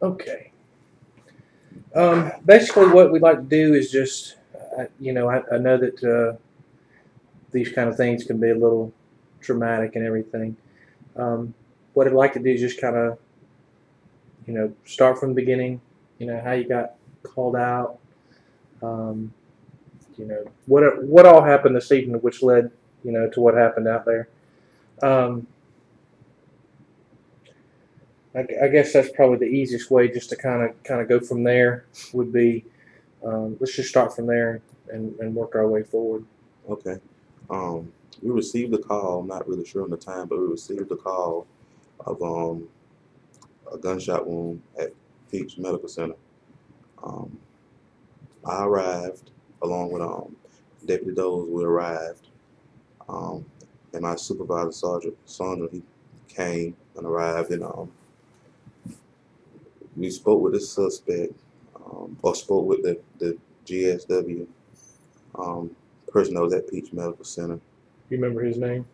Okay. Basically, what we'd like to do is just, I know that these kind of things can be a little traumatic and everything. What I'd like to do is just kind of, start from the beginning. How you got called out. Um, what all happened this evening, which led, to what happened out there. Um, I guess that's probably the easiest way, just to kind of go from there. Would be let's just start from there and work our way forward. Okay. Um, we received a call. I'm not really sure on the time, but we received a call of a gunshot wound at Peach Medical Center. Um, I arrived along with Deputy Doze. We arrived, um, and my supervisor, Sergeant Sandra, he came and arrived, and we spoke with the suspect, or spoke with the GSW person that was at Peach Medical Center. You remember his name?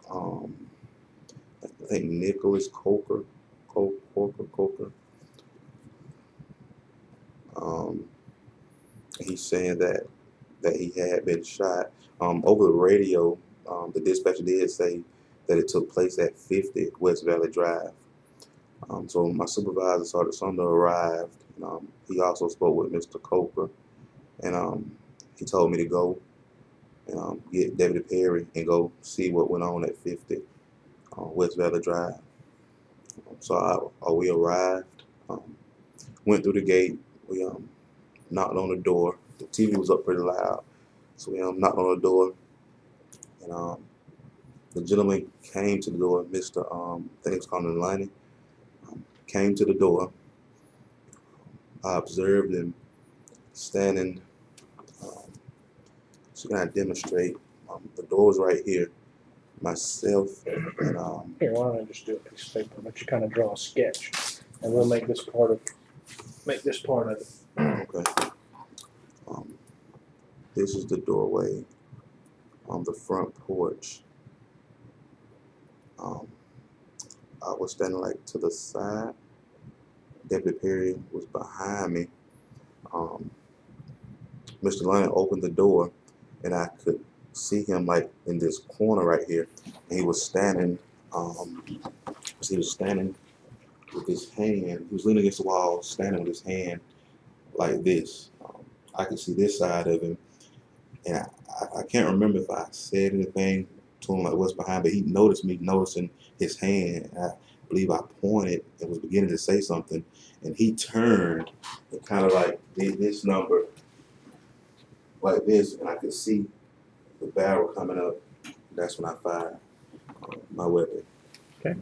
Um, I think Nicholas Coker. Coker. Um, he's saying that he had been shot. Over the radio, the dispatcher did say that it took place at 50 West Valley Drive. So my supervisor, Sergeant Sumner, arrived. And, he also spoke with Mr. Coker, and he told me to go and get Deputy Perry and go see what went on at 50 West Valley Drive. So we arrived, went through the gate. We knocked on the door. The TV was up pretty loud, so we knocked on the door, and the gentleman came to the door. Mr. I think it was called Lonnie, came to the door. I observed him standing. So can I demonstrate? The door was right here. Myself and Here, why don't I just do a piece of paper? But you kind of draw a sketch, and we'll make this part of it. okay. This is the doorway on the front porch. I was standing like to the side. Deputy Perry was behind me. Mr. Lonnie opened the door, and I could see him like in this corner right here. And he was standing. He was standing with his hand. He was leaning against the wall, standing with his hand like this. I could see this side of him, and I can't remember if I said anything to him like what's behind, but he noticed me noticing his hand. I believe I pointed and was beginning to say something, and he turned and kind of like did this number like this, and I could see the barrel coming up. That's when I fired my weapon. Okay.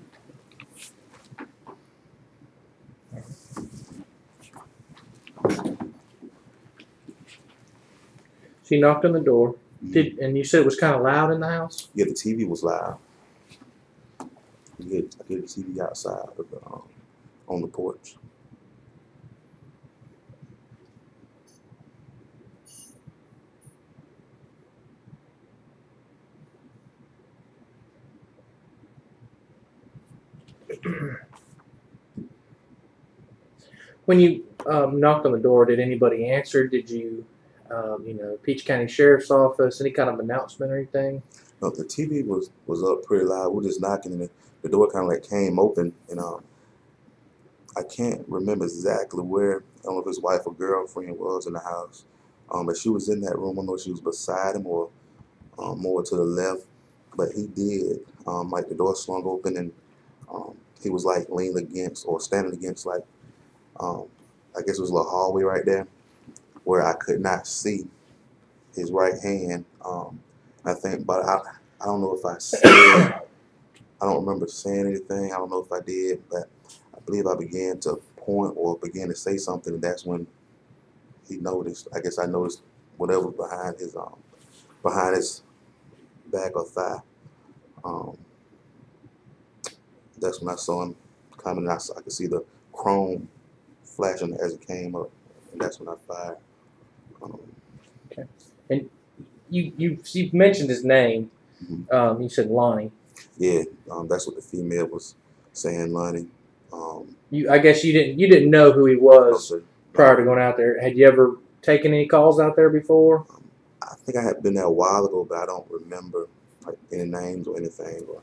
So you knocked on the door. And you said it was kind of loud in the house? Yeah, the TV was loud. I get the TV outside of the, on the porch. When you knocked on the door, did anybody answer? Did you, Peach County Sheriff's Office, any kind of announcement or anything? No, the TV was up pretty loud. We were just knocking, and the door kind of like came open, and I can't remember exactly where. I don't know if his wife or girlfriend was in the house, but she was in that room. I don't know if she was beside him or more to the left, but he did. Like the door swung open, and he was like leaning against or standing against like I guess it was a little hallway right there where I could not see his right hand. I think, but I don't know if I said. I don't remember saying anything. I don't know if I did, but I believe I began to point or began to say something, and that's when he noticed. I guess I noticed whatever behind his back or thigh. That's when I saw him coming, and I could see the chrome flashing as it came up, and that's when I fired. Okay. And you've mentioned his name. Mm-hmm. You said Lonnie. Yeah, that's what the female was saying, Lonnie. I guess you didn't know who he was no, prior to going out there. Had you ever taken any calls out there before? I think I had been there a while ago, but I don't remember like any names or anything. Or,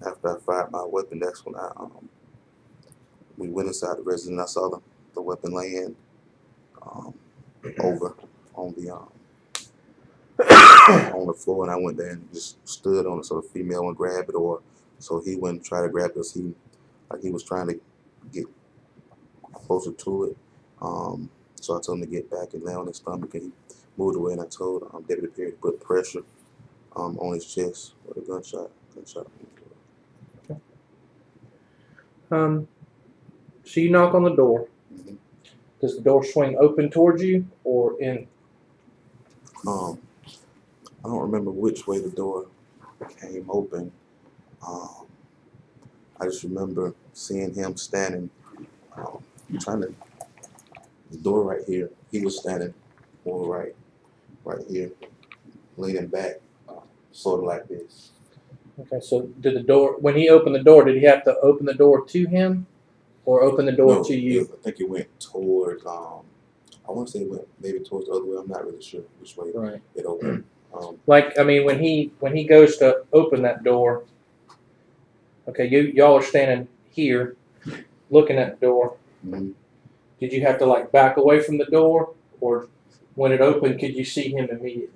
after I fired my weapon, that's when we went inside the residence. I saw the weapon laying over on the on the floor, and I went there and just stood on it so the female wouldn't grab it, or so he wouldn't try to grab it, because he was trying to get closer to it. So I told him to get back and lay on his stomach, and he moved away, and I told Deputy Perry to put pressure on his chest with a gunshot. So you knock on the door. Mm-hmm. Does the door swing open towards you or in? I don't remember which way the door came open. I just remember seeing him standing, trying to, the door right here. He was standing more right here, leaning back, sort of like this. Okay, so did the door, when he opened the door, did he have to open the door to him or open the door to you? I think it went towards, I want to say it went maybe towards the other way. I'm not really sure which way it opened. Like, I mean, when he goes to open that door, okay, y'all are standing here looking at the door. Mm-hmm. Did you have to like back away from the door, or when it opened, could you see him immediately?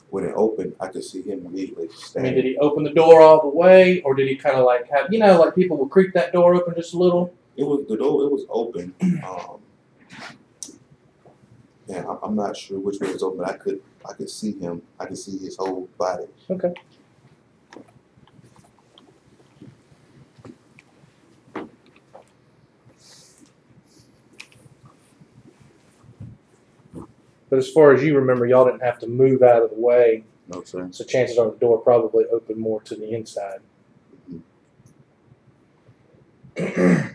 When it opened, I could see him immediately standing. I mean, did he open the door all the way, or did he kind of like have, like people will creak that door open just a little? The door. It was open. Yeah, I'm not sure which way it was open, but I could see him. I could see his whole body. Okay. But as far as you remember, y'all didn't have to move out of the way. No, sir. So chances are the door probably opened more to the inside. Mm-hmm.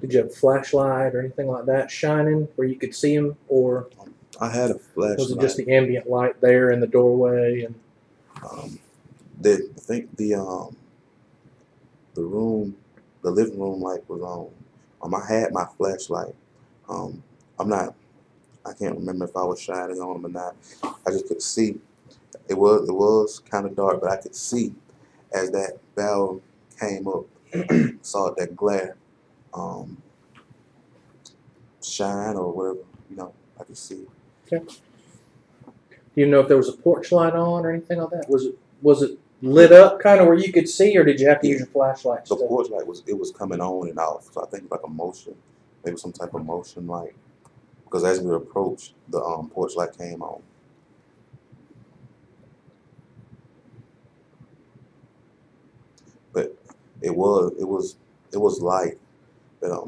Did you have a flashlight or anything like that shining where you could see him, or I had a flashlight. was it just the ambient light there in the doorway? And I think the living room light was on. I had my flashlight. I can't remember if I was shining on them or not. I just could see. It was kind of dark, but I could see as that barrel came up, saw that glare, shine or whatever, I could see. Okay. Do you know if there was a porch light on or anything like that? Was it lit up kind of where you could see, or did you have to use your flashlight? The porch light was coming on and off, so I think like a motion, maybe some type of motion light. Because as we approached, the porch light came on. But it was light, but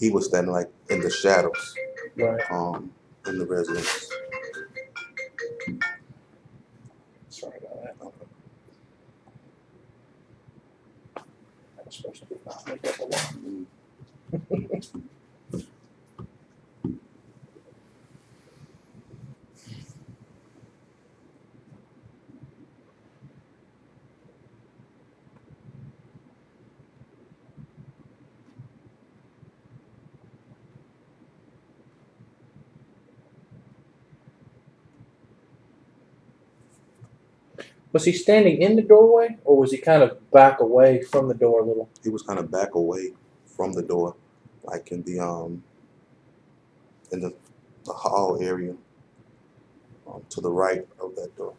he was standing like in the shadows, right, in the residence. Sorry about that. That was supposed to be not make up a lot. Was he standing in the doorway, or was he kind of back away from the door a little? He was kind of back away from the door, like in the hall area. to the right of that door.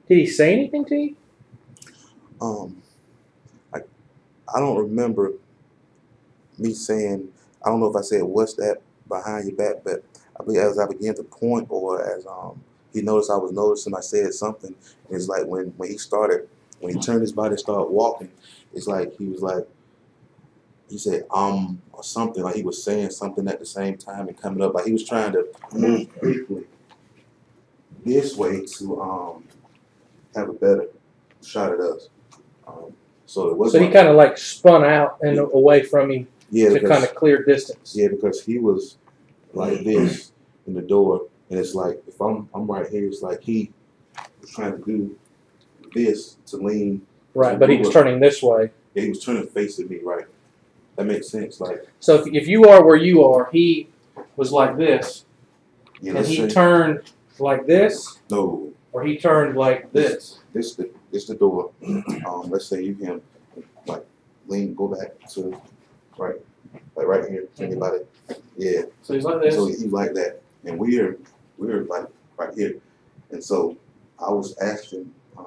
Did he say anything to you? I don't remember me saying, I don't know if I said, "What's that behind your back?" But I believe as I began to point, or as he noticed I was noticing, I said something. And it's like when he turned his body, started walking, it's like he was like, he said, or something, like he was saying something at the same time and coming up, like he was trying to move quickly this way to have a better shot at us. So it was. So he kind of like spun out and away from you, yeah, to kind of clear distance. Yeah, because he was like this in the door, and it's like if I'm right here, it's like he was trying to do this to lean. Right, but he was turning this way. Yeah, he was turning facing me. Right, that makes sense. Like, so if you are where you are, he was like this, yeah, and he turned like this. No. Or he turned like this. This the door. Let's say you can like lean, go back to right, like right here. Anybody? Yeah. So he's like this. So he's like that, and we're like right here, and so I was asking. I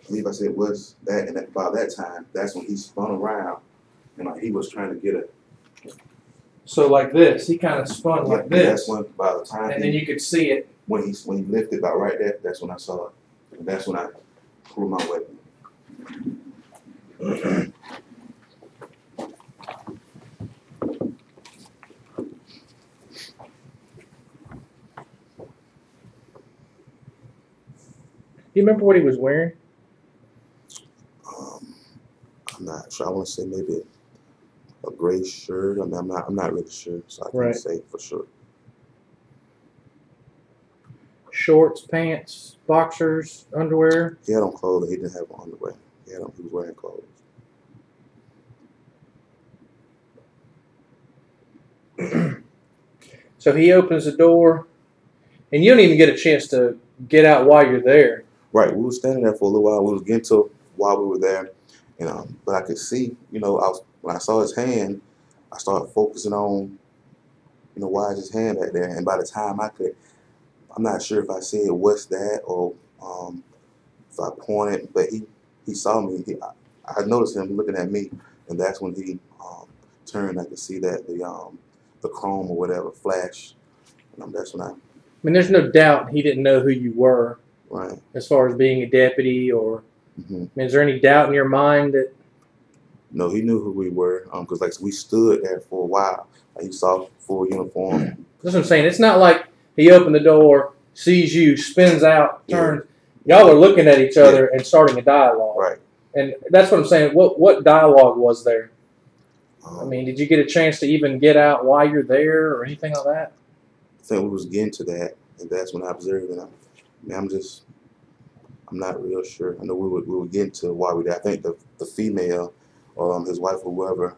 believe I said, "What's that?" And by that time, that's when he spun around, and like he was trying to get a. So like this, he kind of spun like this. That's when by the time. And then you could see it. When he lifted about right there, that's when I saw it. And that's when I pulled my weapon. Do you remember what he was wearing? I'm not sure. I want to say maybe a gray shirt. I mean, I'm not really sure, so I can't say for sure. Shorts, pants, boxers, underwear. He had on clothes. He didn't have on underwear. He was wearing clothes. So he opens the door, and you don't even get a chance to get out while you're there. Right. We were standing there for a little while. We was getting to while we were there, and but I could see, when I saw his hand, I started focusing on, why is his hand back there? And by the time I'm not sure if I said, "What's that?" or if I pointed, but he saw me. I noticed him looking at me, and that's when he turned. I could see that the chrome or whatever flash. And that's when I mean, there's no doubt he didn't know who you were. Right. As far as being a deputy, or I mean, is there any doubt in your mind that? No, he knew who we were. Because like we stood there for a while. Like, he saw full uniform. That's what I'm saying. It's not like he opened the door, sees you, spins out, turns. Yeah. Y'all are looking at each other and starting a dialogue. Right. And that's what I'm saying. What dialogue was there? I mean, did you get a chance to even get out while you're there or anything like that? I think we was getting to that, and that's when I observed it. I'm not real sure. I know we were getting to why we there. I think the female, or his wife or whoever,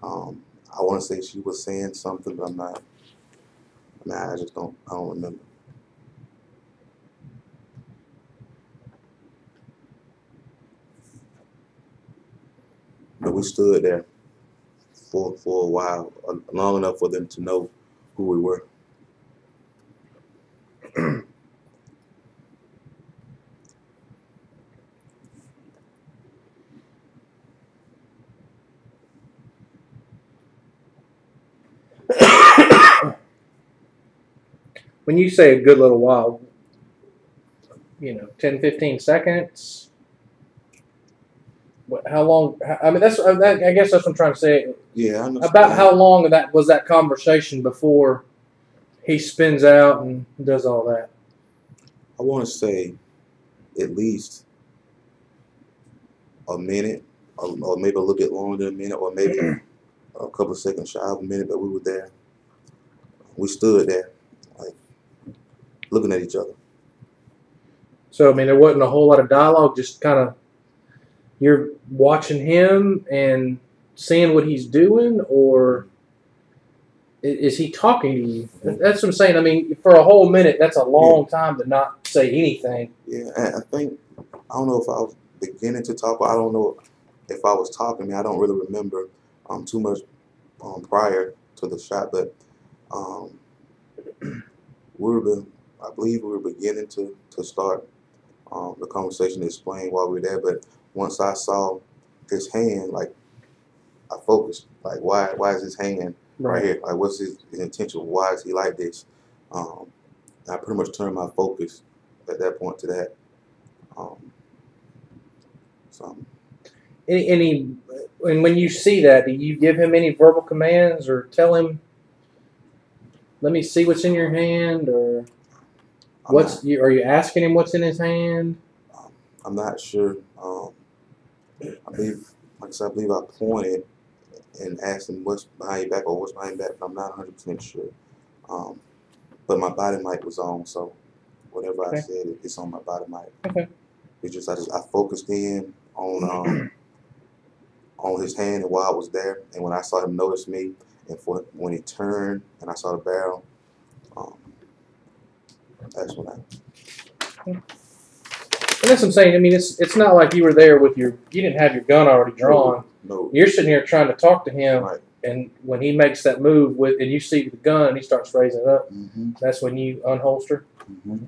I want to say she was saying something, but I'm not. I don't remember. But we stood there for a while, long enough for them to know who we were. When you say a good little while, 10, 15 seconds. How long? I mean, I guess that's what I'm trying to say. Yeah, I understand. About how long was that conversation before he spins out and does all that? I want to say at least a minute, or maybe a little bit longer than a minute, or maybe a couple of seconds shy of a minute that we were there. We stood there, like, looking at each other. So, I mean, there wasn't a whole lot of dialogue, just kind of you're watching him and seeing what he's doing, or is he talking to you? That's what I'm saying. I mean, for a whole minute, that's a long time to not say anything. Yeah, I think I don't know if I was beginning to talk, or I don't know if I was talking. I mean, I don't really remember too much prior to the shot, but um, I believe we were beginning to start the conversation to explain why we were there. But once I saw his hand, like I focused, like why is his hand right here? Like what's his intention? Why is he like this? Um, I pretty much turned my focus at that point to that. Um, so And when you see that, do you give him any verbal commands or tell him, "Let me see what's in your hand," or are you asking him what's in his hand? I'm not sure. I believe, like I said, I believe I pointed and asked him what's behind your back or what's behind your back, but I'm not 100% sure. But my body mic was on, so whatever I said, it's on my body mic. Okay. It's just I focused in on his hand and while I was there, and when I saw him notice me, and when he turned and I saw the barrel, that's when I. And that's what I'm saying. I mean, it's not like you were there with you didn't have your gun already drawn. No. You're sitting here trying to talk to him, right. And when he makes that move and you see the gun and he starts raising it up, mm-hmm. That's when you unholster. Mm-hmm.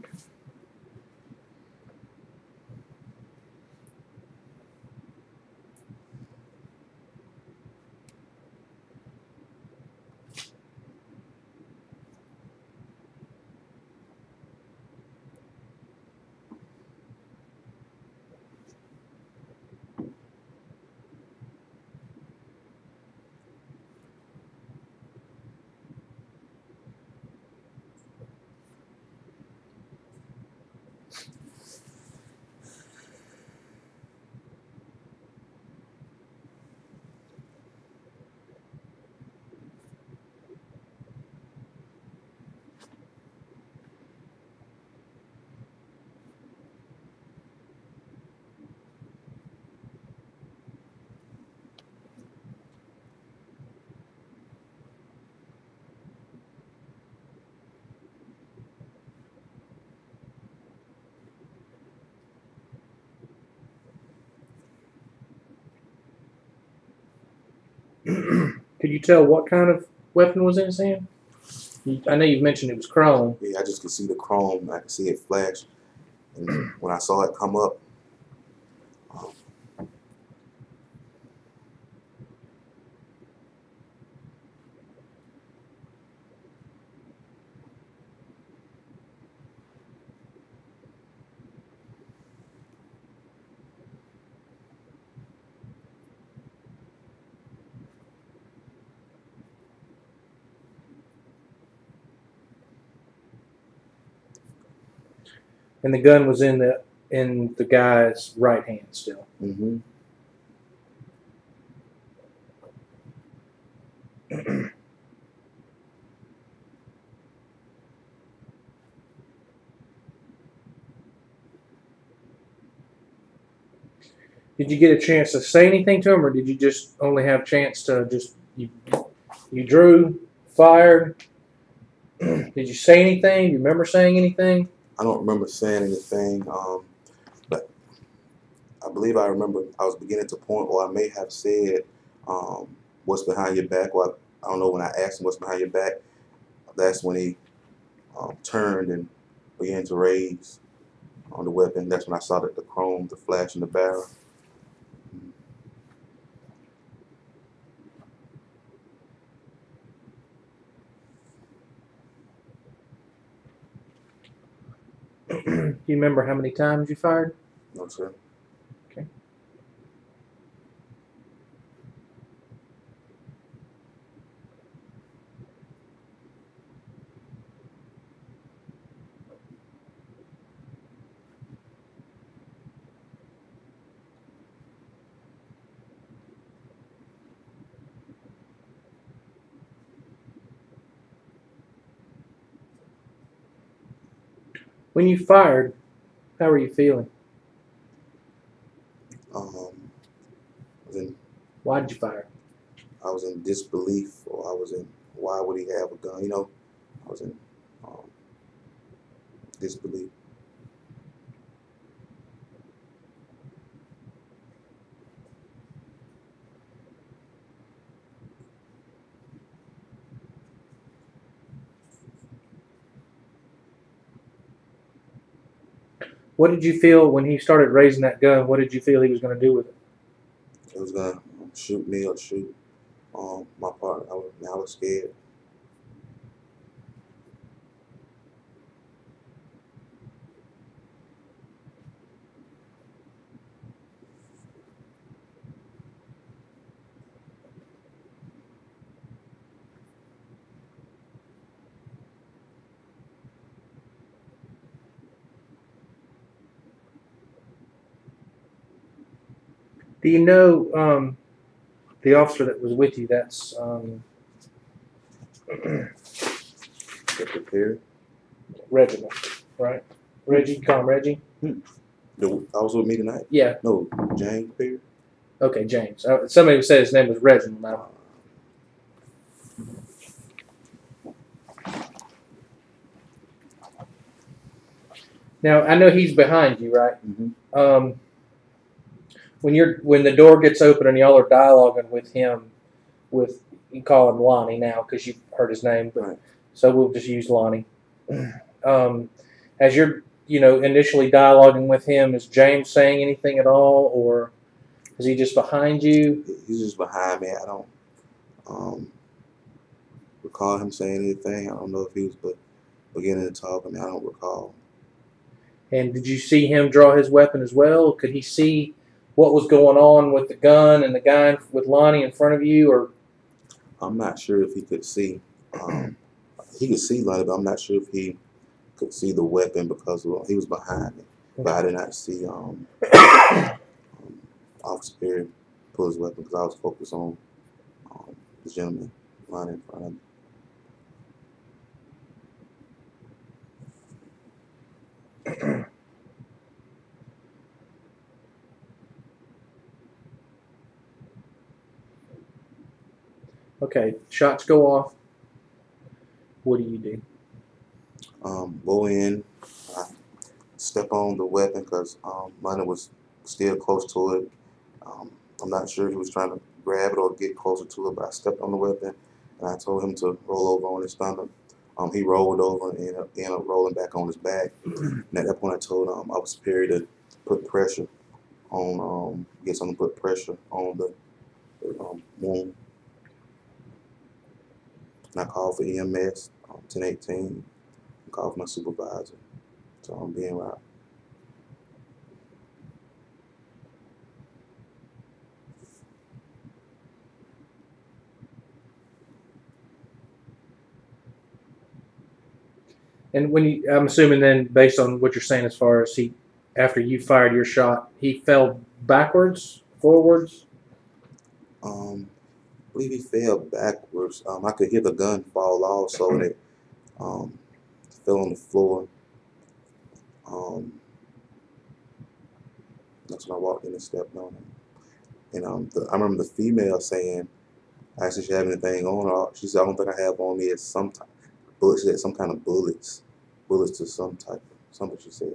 Could you tell what kind of weapon was in his hand? I know you've mentioned it was chrome. Yeah, I just could see the chrome. I could see it flash, and when I saw it come up, And the gun was in the guy's right hand still. mm-hmm. Did you get a chance to say anything to him, or did you just only have a chance to just you drew, fired? Did you say anything? Do you remember saying anything? I don't remember saying anything, but I believe I remember I was beginning to point, or I may have said, "What's behind your back?" Or I don't know when I asked him what's behind your back. That's when he turned and began to raise on the weapon. That's when I saw the chrome, the flash in the barrel. Do you remember how many times you fired? No, sir. Okay. When you fired, how were you feeling? Why did you fire? I was in disbelief, or I was in, why would he have a gun? You know, I was in disbelief. What did you feel when he started raising that gun? What did you feel he was going to do with it? He was gonna shoot me or shoot my partner. I was scared. Do you know the officer that was with you? That's Get prepared. Reginald, right? Reggie, call him Reggie. I was with me tonight. Yeah. No, James Perry. Okay, James. Somebody said his name was Reginald. Now I know he's behind you, right? Mm-hmm. When the door gets open and y'all are dialoguing with him, you call him Lonnie now because you've heard his name, but Right. So we'll just use Lonnie. As you're initially dialoguing with him, is James saying anything at all, or is he just behind you? He's just behind me. I don't recall him saying anything. I don't know if he was beginning to talk. I mean, I don't recall. And did you see him draw his weapon as well? Could he see what was going on with the gun and the guy with Lonnie in front of you, or? I'm not sure if he could see. He could see Lonnie, but I'm not sure if he could see the weapon because he was behind me. But I did not see Officer Perry pull his weapon because I was focused on the gentleman lying in front of me. Okay, shots go off. What do you do? Go in, step on the weapon because Lonnie was still close to it. I'm not sure if he was trying to grab it or get closer to it, but I stepped on the weapon and I told him to roll over on his stomach. He rolled over and ended up rolling back on his back. And at that point, I told Officer Perry to put pressure on, get someone to put pressure on the wound. And I called for EMS, 1018, and called for my supervisor. So I'm being route. And I'm assuming then, based on what you're saying, as far as after you fired your shot, he fell backwards, forwards. I believe he fell backwards. I could hear the gun fall off, so it fell on the floor. That's when I walked in and stepped on him. And I remember the female saying, I asked if she had anything on her. She said, I don't think I have on me is some type bullets. She had some kind of bullets to some type of something she said.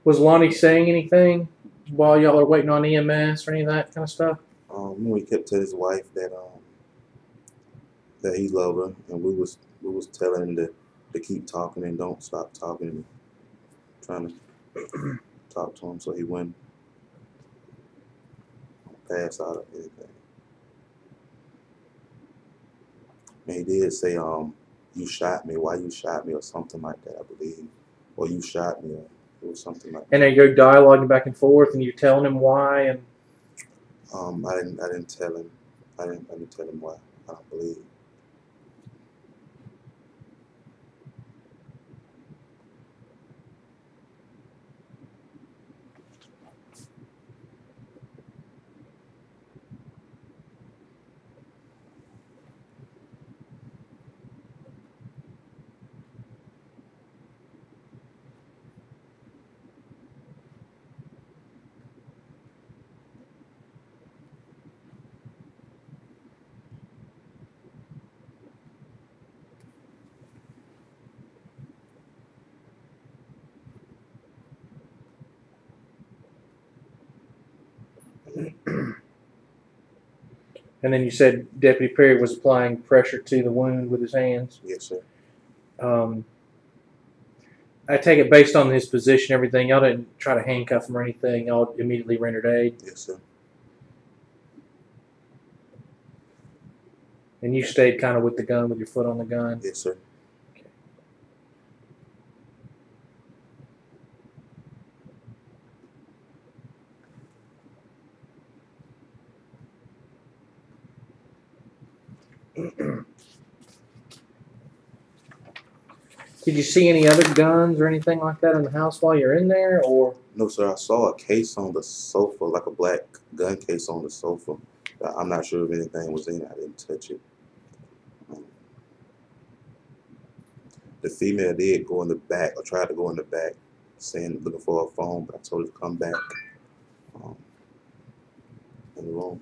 Was Lonnie saying anything while y'all are waiting on EMS or any of that kind of stuff? He kept telling his wife that he loved her, and we was we was telling him to keep talking and don't stop talking, and trying to talk to him so he wouldn't pass out or anything. And he did say, you shot me, why you shot me, or something like that, I believe. Or you shot me, or it was something like And that. they go dialoguing back and forth, and you're telling him why, and I didn't tell him. I didn't tell him why. I don't believe. and then you said Deputy Perry was applying pressure to the wound with his hands. Yes, sir. I take it based on his position, everything. Y'all didn't try to handcuff him or anything. Y'all immediately rendered aid. Yes, sir. And you stayed kind of with the gun, with your foot on the gun. Yes, sir. Did you see any other guns or anything like that in the house while you're in there, or? No, sir. I saw a case on the sofa, like a black gun case on the sofa. I'm not sure if anything was in it. I didn't touch it. The female did go in the back, or tried to go in the back, saying looking for a phone, but I told her to come back in the room.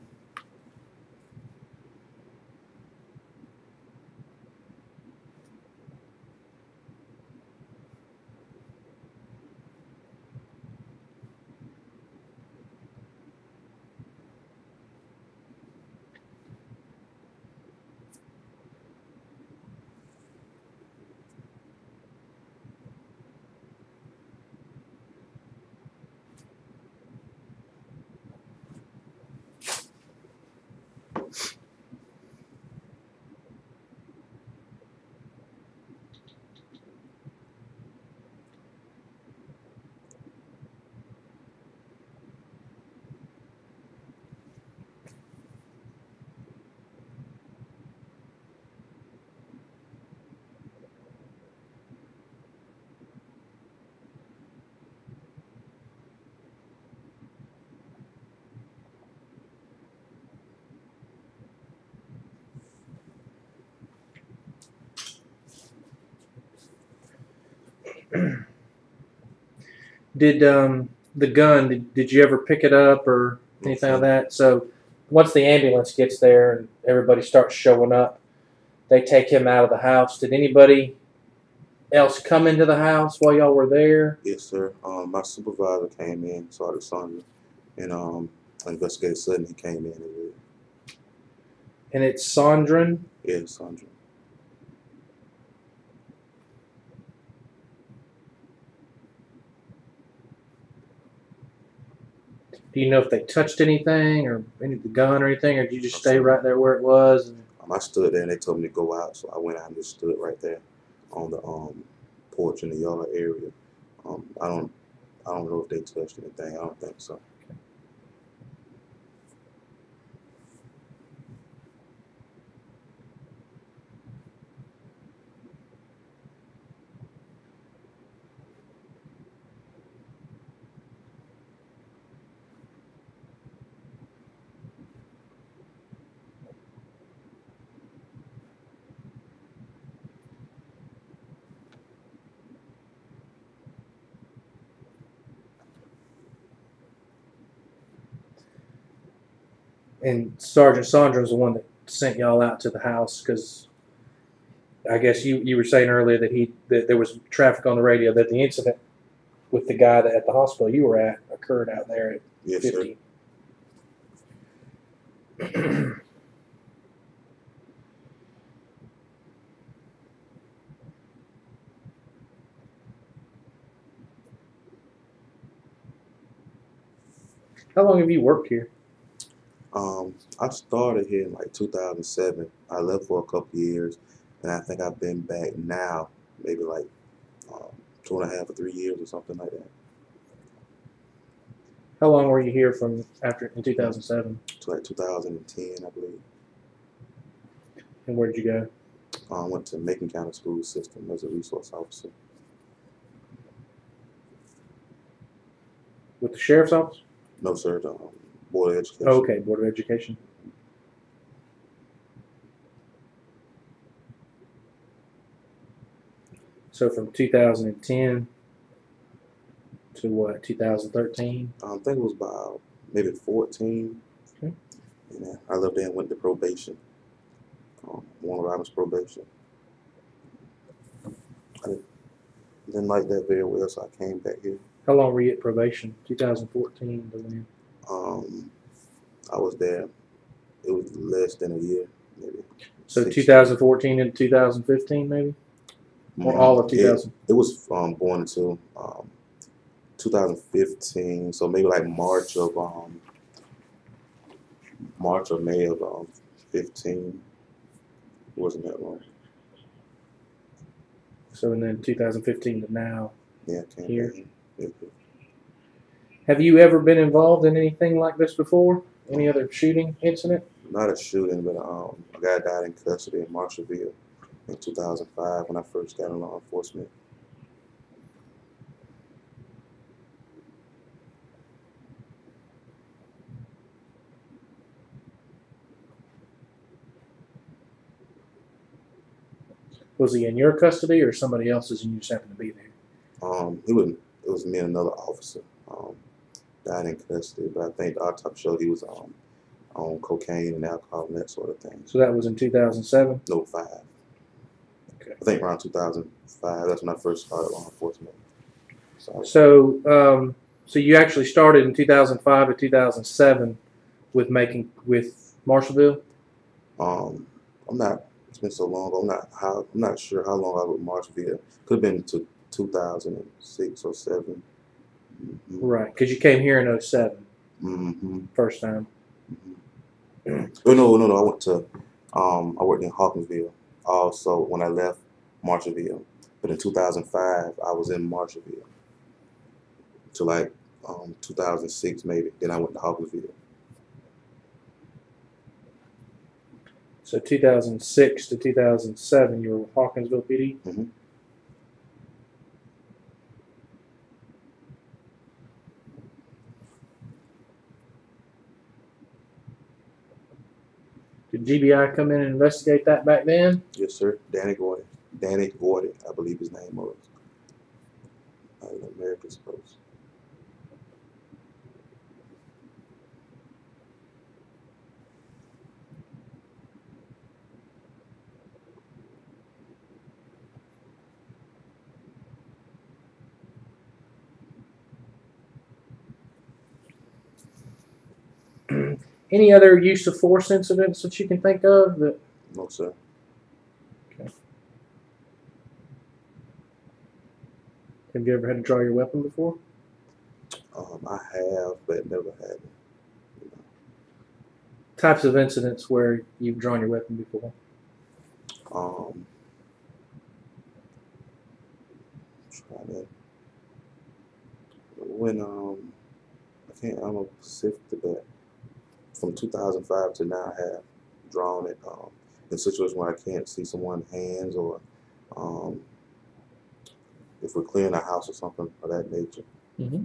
Did the gun? Did you ever pick it up or anything like that? So once the ambulance gets there and everybody starts showing up, they take him out of the house. Did anybody else come into the house while y'all were there? Yes, sir. My supervisor came in, Sergeant Sandra, and Investigative Sutton, he came in as well. And it's Sondran. Yes, Sandra. Do you know if they touched anything or any of the gun or anything, or did you just stay right there where it was? I stood there and they told me to go out, so I went out and just stood right there on the porch in the yard area. I don't know if they touched anything. I don't think so. And Sergeant Sandra was the one that sent y'all out to the house because I guess you were saying earlier that there was traffic on the radio that the incident with the guy that at the hospital you were at occurred out there at Yes, 50. sir. How long have you worked here? I started here in like 2007. I left for a couple of years, and I think I've been back now, maybe like um, 2.5 or 3 years or something like that. How long were you here from after in 2007? To like 2010, I believe. And where did you go? I went to Macon County School System as a resource officer. With the sheriff's office? No, sir, the Board of Education. Oh, okay, Board of Education. So from 2010 to what, 2013? I think it was about maybe 14. Okay. And I left there and went to probation. Warner Robins probation. I didn't like that very well, so I came back here. How long were you at probation? 2014 to when? I was there. It was less than a year, maybe. So 2014 and 2015, maybe, or all of 2000. It was born into 2015, so maybe like March or May of 15. It wasn't that long. So and then 2015 to now. Yeah, I came Here. back here. Yeah. Have you ever been involved in anything like this before? Any other shooting incident? Not a shooting, but a guy died in custody in Marshallville in 2005 when I first got in law enforcement. Was he in your custody or somebody else's and you just happened to be there? It was me and another officer died in custody, but I think the autopsy showed he was on cocaine and alcohol and that sort of thing. So that was in 2007? No, 5. Okay. I think around 2005. That's when I first started law enforcement. So you actually started in 2005 to 2007 with Marshallville? I'm not. It's been so long. I'm not sure how long I was with Marshallville. Could have been to 2006 or 7. Mm-hmm. Right, because you came here in 07. Mm-hmm. First time. Mm-hmm. Oh no! I went to I worked in Hawkinsville also when I left Marshallville. But in 2005, I was in Marshallville to like 2006 maybe. Then I went to Hawkinsville. So 2006 to 2007, you were with Hawkinsville PD? Mm-hmm. Did GBI come in and investigate that back then? Yes, sir. Danny Gordon, I believe his name was. America's Post. Any other use of force incidents that you can think of? No, sir. Okay. Have you ever had to draw your weapon before? I have, but never had. Types of incidents where you've drawn your weapon before? When I'm a specific, but from 2005 to now, I have drawn it in situations where I can't see someone's hands, or if we're clearing a house or something of that nature. Mm-hmm.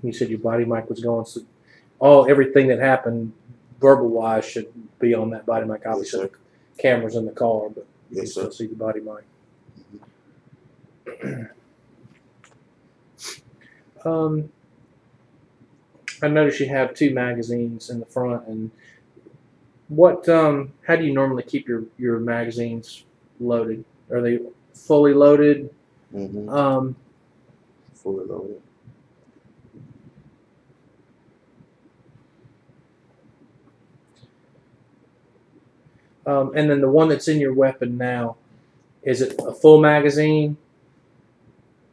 You said your body mic was going, so everything that happened verbal wise should be on that body mic. Obviously, Yes, the camera's in the car, but you Yes, can still sir. see the body mic. I noticed you have 2 magazines in the front, and how do you normally keep your magazines loaded? Are they fully loaded? Mm-hmm. Um, Fully loaded. and then the one that's in your weapon now, is it a full magazine?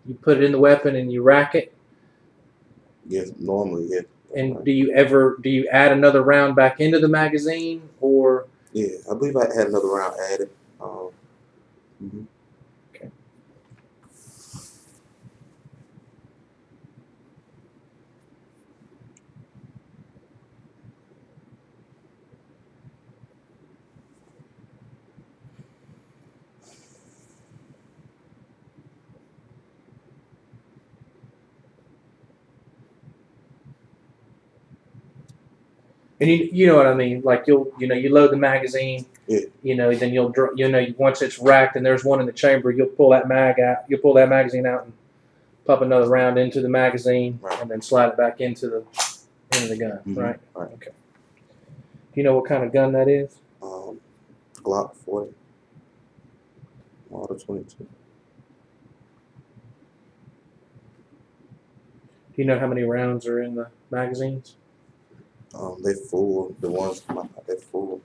You put it in the weapon and you rack it. Yes, normally, yes. And do you add another round back into the magazine, or? Yeah, I believe I had another round added. Mhm. Okay. And you know what I mean? Like you load the magazine. Yeah. Then once it's racked and there's one in the chamber, you'll pull that you'll pull that magazine out and pop another round into the magazine, Right. and then slide it back into the gun. Mm-hmm. Right. Right. Okay. Do you know what kind of gun that is? Glock 40, Model 22. Do you know how many rounds are in the magazines? They full. The ones they're full.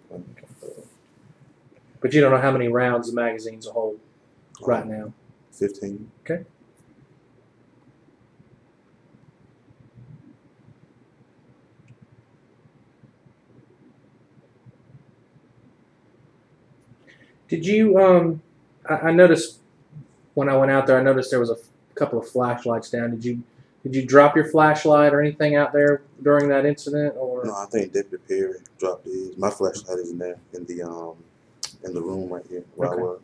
But you don't know how many rounds the magazines hold right now. 15. Okay. Did you? I noticed when I went out there. I noticed there was a couple of flashlights down. Did you drop your flashlight or anything out there during that incident? Or No, I think Deputy Perry dropped his. My flashlight is in there in the room right here where I was.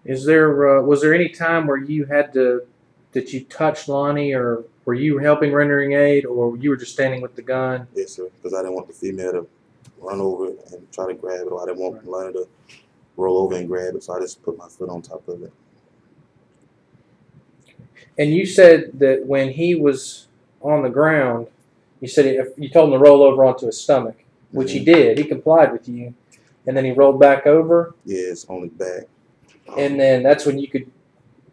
was there any time where that you touched Lonnie, or were you helping rendering aid, or you were just standing with the gun? Yes, sir. Because I didn't want the female to run over it and try to grab it, or I didn't want Lonnie to roll over and grab it, so I just put my foot on top of it. And you said that when he was on the ground, you told him to roll over onto his stomach, which he did. He complied with you, and then he rolled back over. Yeah, it's on his back. And then that's when you could.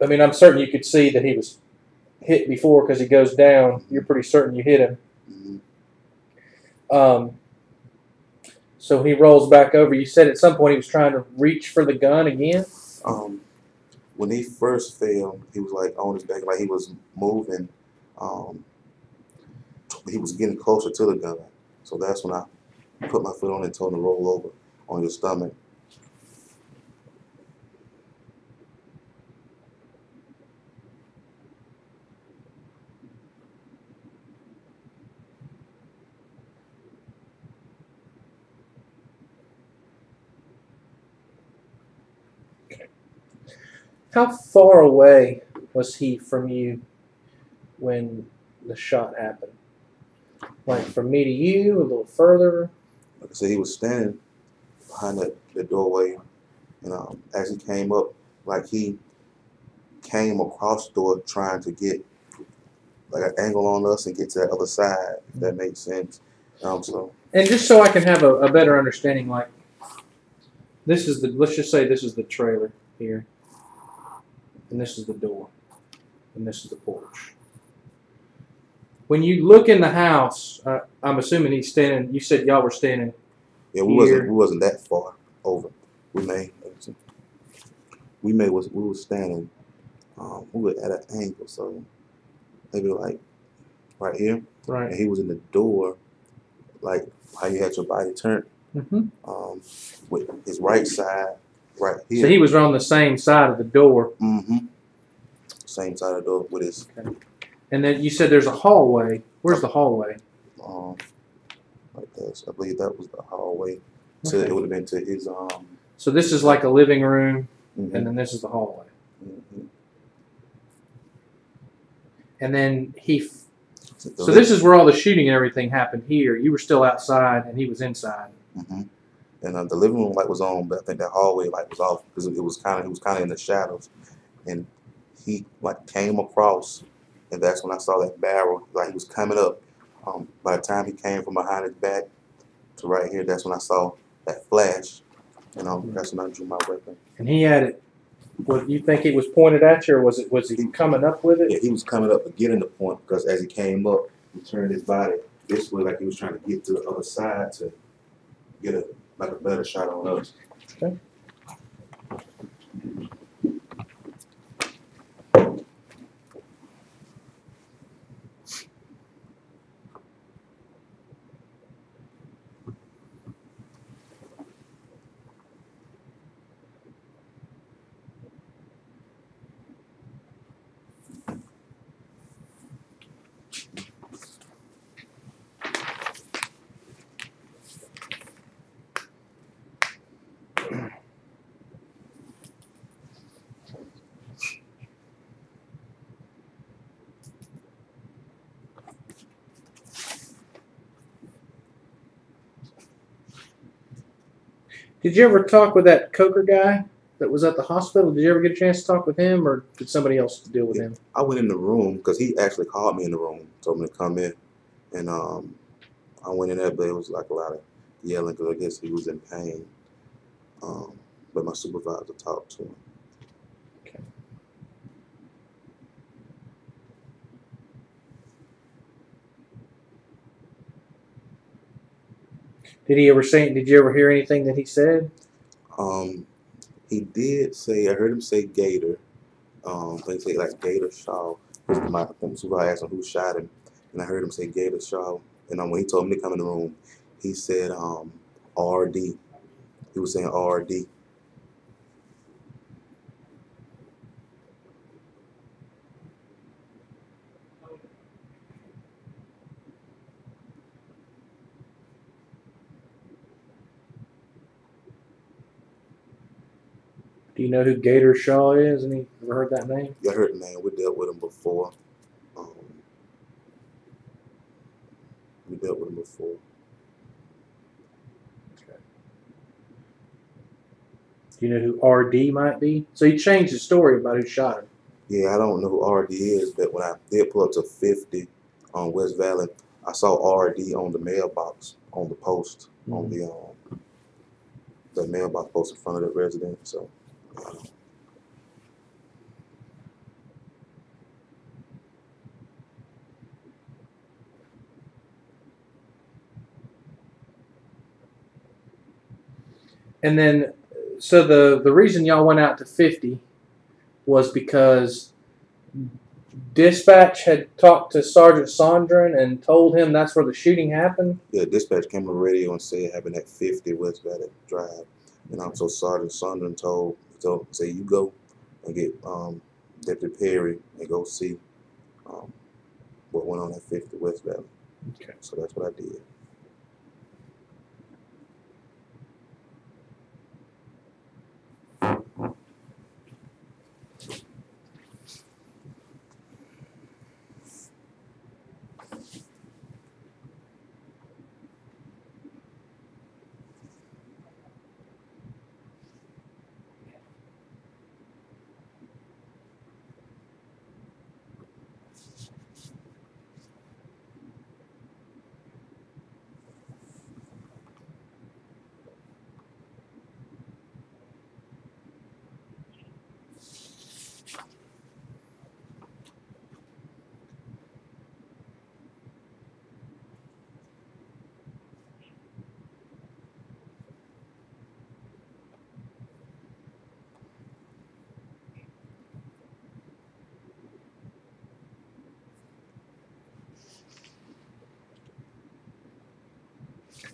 I mean, I'm certain you could see that he was hit before because he goes down. You're pretty certain you hit him. Mm-hmm. So he rolls back over. You said at some point he was trying to reach for the gun again. When he first fell, he was like on his back, like he was moving. He was getting closer to the gun. So that's when I put my foot on it and told him to roll over on your stomach. How far away was he from you when the shot happened? Like from me to you, a little further? Like I said, he was standing behind the doorway, and as he came up, like he came across the door trying to get like an angle on us and get to that other side, if that makes sense. And just so I can have a better understanding, like let's just say this is the trailer here, and this is the door, and this is the porch. When you look in the house, I'm assuming he's standing. You said y'all were standing. Yeah, we wasn't that far over. We were standing. We were at an angle, so maybe like right here. Right. And he was in the door, like how you had your body turned. Mm-hmm. With his right side right here. So he was on the same side of the door. Mm-hmm. Same side of the door with his. Okay. And then you said there's a hallway. Where's the hallway? Like this. I believe that was the hallway. To Okay. it would have been to his So this is like a living room, mm-hmm. and then this is the hallway. Mm-hmm. And then so this is where all the shooting and everything happened here. You were still outside, and he was inside. Mm-hmm. And the living room light was on, but I think that hallway light was off because he was kind of in the shadows. And he like came across, and that's when I saw that barrel. Like he was coming up. By the time he came from behind his back to right here, that's when I saw that flash. And that's when I drew my weapon. And he had it. What you think it was pointed at you, or was he coming up with it? Yeah, he was coming up and getting the point because as he came up, he turned his body this way, like he was trying to get to the other side to get a better shot on us. Okay. Did you ever talk with that Coker guy that was at the hospital? Did you ever get a chance to talk with him, or did somebody else deal with him? I went in the room because he actually called me in the room, told me to come in, and I went in there, but it was like a lot of yelling because I guess he was in pain. But my supervisor talked to him. Okay. Did he ever say? Did you ever hear anything that he said? He did say. I heard him say Gator. I think he said like Gator Shaw. My supervisor asked him who shot him, and I heard him say Gator Shaw. And when he told me to come in the room, he said RD. He was saying RD. Do you know who Gator Shaw is? Any ever heard that name? Yeah, I heard the name. We dealt with him before. We dealt with him before. Okay. Do you know who RD might be? So he changed his story about who shot him. Yeah, I don't know who RD is, but when I did pull up to 50 on West Valley, I saw RD on the mailbox, on the post, on the mailbox post in front of the residence. So. And then, so the reason y'all went out to 50 was because dispatch had talked to Sergeant Sondren and told him that's where the shooting happened? Yeah, dispatch came on the radio and said it happened at 50 West Valley Drive. And also Sergeant Sondren told say you go and get Deputy Perry and go see what went on at 50 West Valley. Okay. So that's what I did.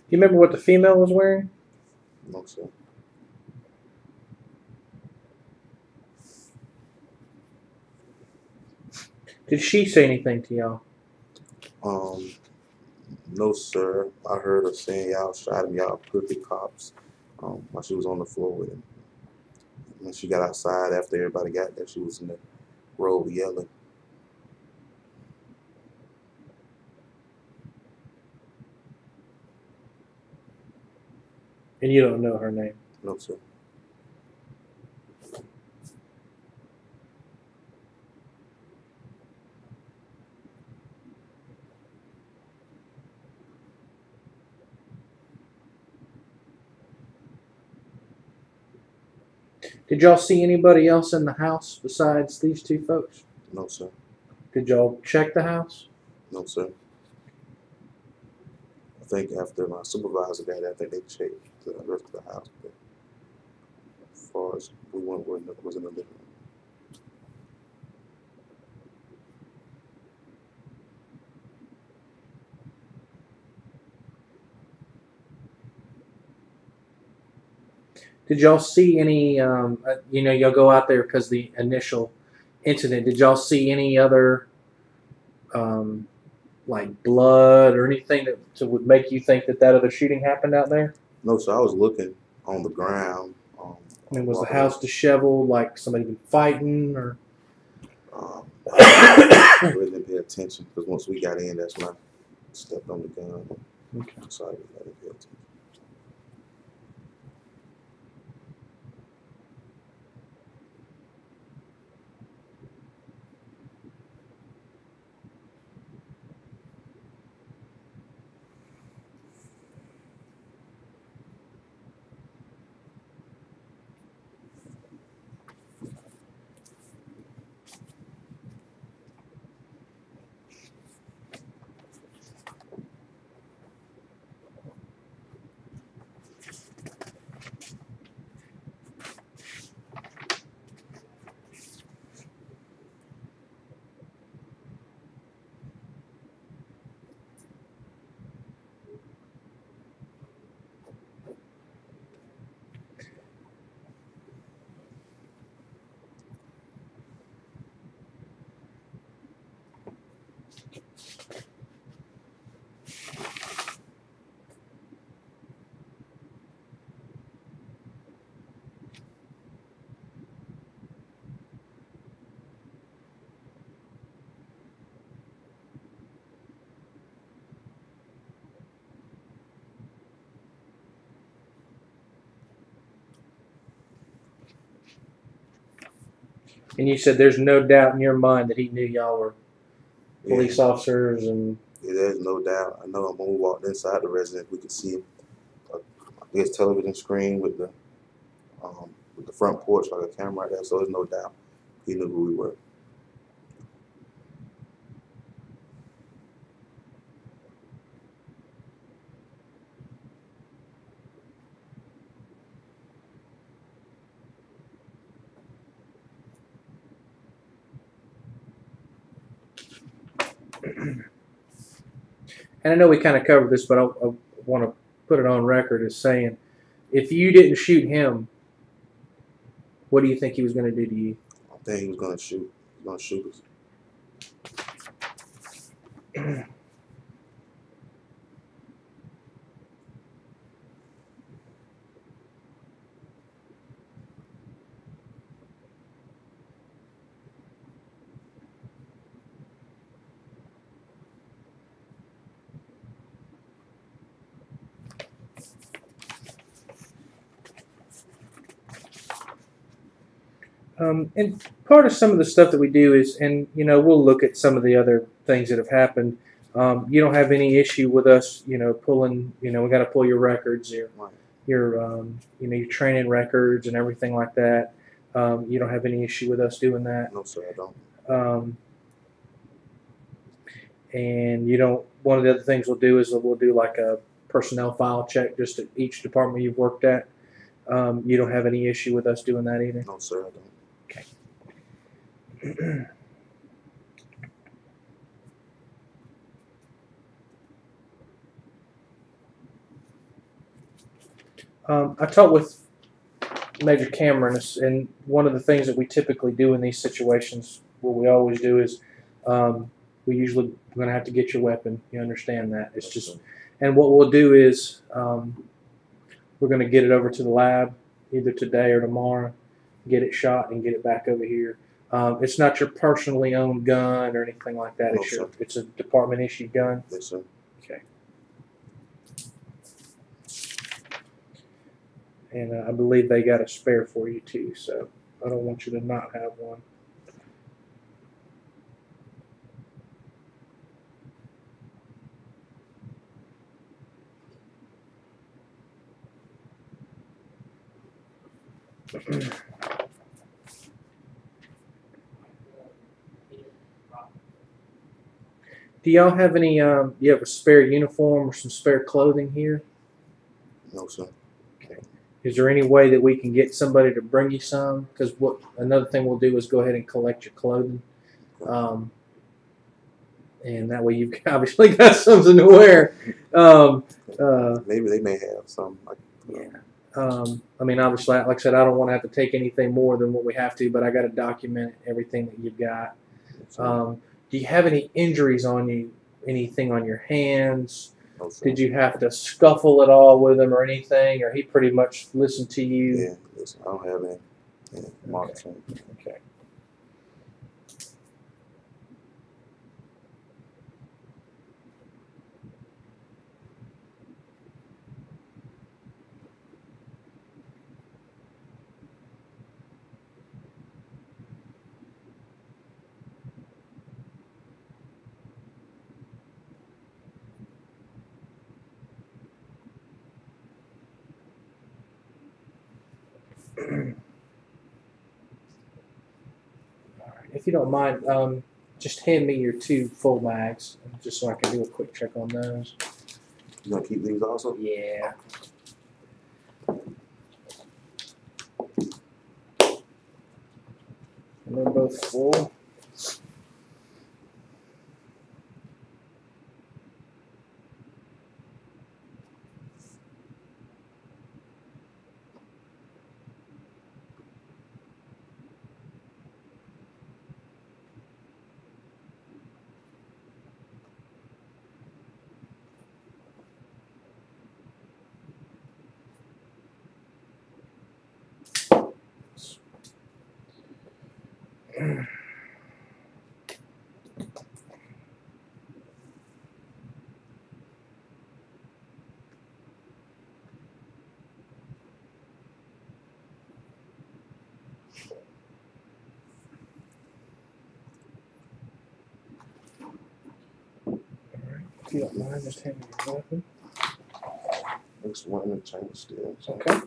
Do you remember what the female was wearing? No, sir. Did she say anything to y'all? No, sir. I heard her saying y'all shot him, y'all crooked cops, while she was on the floor with him. When she got outside after everybody got there, she was in the road yelling. And you don't know her name? No, sir. Did y'all see anybody else in the house besides these two folks? No, sir. Did y'all check the house? No, sir. I think after my supervisor got there, I think they checked the rest of the house. But as far as we went, was in the living room. Did y'all see any, you know, y'all go out there because the initial incident, did y'all see any other, like blood or anything that would make you think that that other shooting happened out there? No, sir. I was looking on the ground. I mean, was the house disheveled, like somebody been fighting, or? I really didn't pay attention because once we got in, that's when I stepped on the gun. Okay. So I didn't pay attention. And you said there's no doubt in your mind that he knew y'all were police officers and. Yeah, there's no doubt. I know when we walked inside the residence, we could see a television screen with the front porch, like a camera right there. So there's no doubt he knew who we were. And I know we kind of covered this, but I want to put it on record as saying, if you didn't shoot him, what do you think he was going to do to you? I think he was going to shoot. He was going to shoot us. And part of some of the stuff that we do is, and you know, we'll look at some of the other things that have happened. You don't have any issue with us, you know, pulling. You know, we got to pull your records, your you know, your training records and everything like that. You don't have any issue with us doing that. No, sir, I don't. And you don't. One of the other things we'll do is we'll do like a personnel file check just at each department you've worked at. You don't have any issue with us doing that either? No, sir, I don't. Okay. I talked with Major Cameron, and one of the things that we typically do in these situations, what we always do is We usually going to have to get your weapon. You understand that? It's Yes, just, sir. and what we'll do is we're going to get it over to the lab either today or tomorrow, get it shot and get it back over here. It's not your personally owned gun or anything like that. No, It's a department issued gun. Yes, sir. Okay. And I believe they got a spare for you too, so I don't want you to not have one. Do y'all have any? You have a spare uniform or some spare clothing here? No, sir. Is there any way that we can get somebody to bring you some? Because what another thing we'll do is go ahead and collect your clothing, and that way you've obviously got something to wear. Maybe they may have some. Yeah. I mean, obviously, like I said, I don't want to have to take anything more than what we have to, but I got to document everything that you've got. Do you have any injuries on you? Anything on your hands? No, sir. Did you have to scuffle at all with him or anything, or he pretty much listened to you? Yeah, listen, I don't have any marks on. Okay. If you don't mind, just hand me your 2 full mags, just so I can do a quick check on those. You gonna keep these also? Yeah. And they're both full. If you don't mind, just hand me your weapon. There's one in the chain still. So. Okay.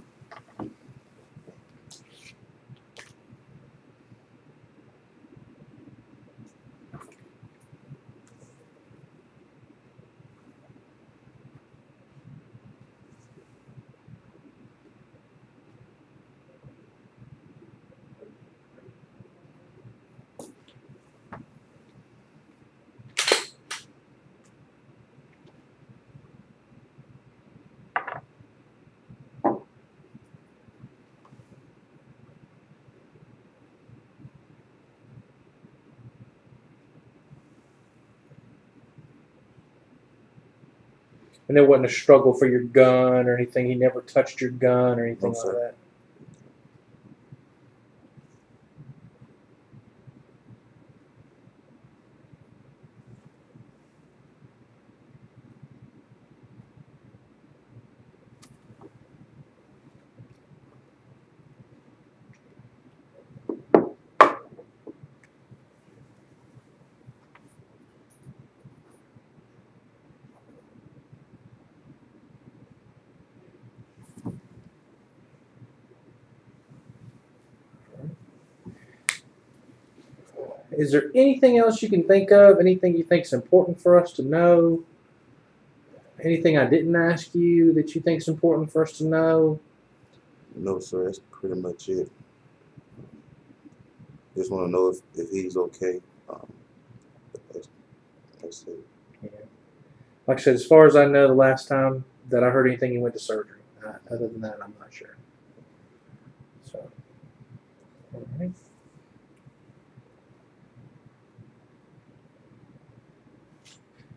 And there wasn't a struggle for your gun or anything. He never touched your gun or anything like that. Is there anything else you can think of? Anything you think is important for us to know? Anything I didn't ask you that you think is important for us to know? No, sir. That's pretty much it. Just want to know if he's okay. That's it. Yeah. Like I said, as far as I know, the last time that I heard anything, he went to surgery. Other than that, I'm not sure. So, all right.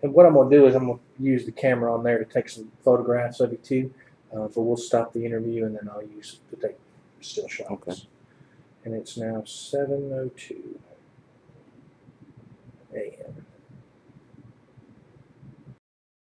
And what I'm going to do is I'm going to use the camera on there to take some photographs of you too. But we'll stop the interview and then I'll use to take still shots. Okay. And it's now 7:02.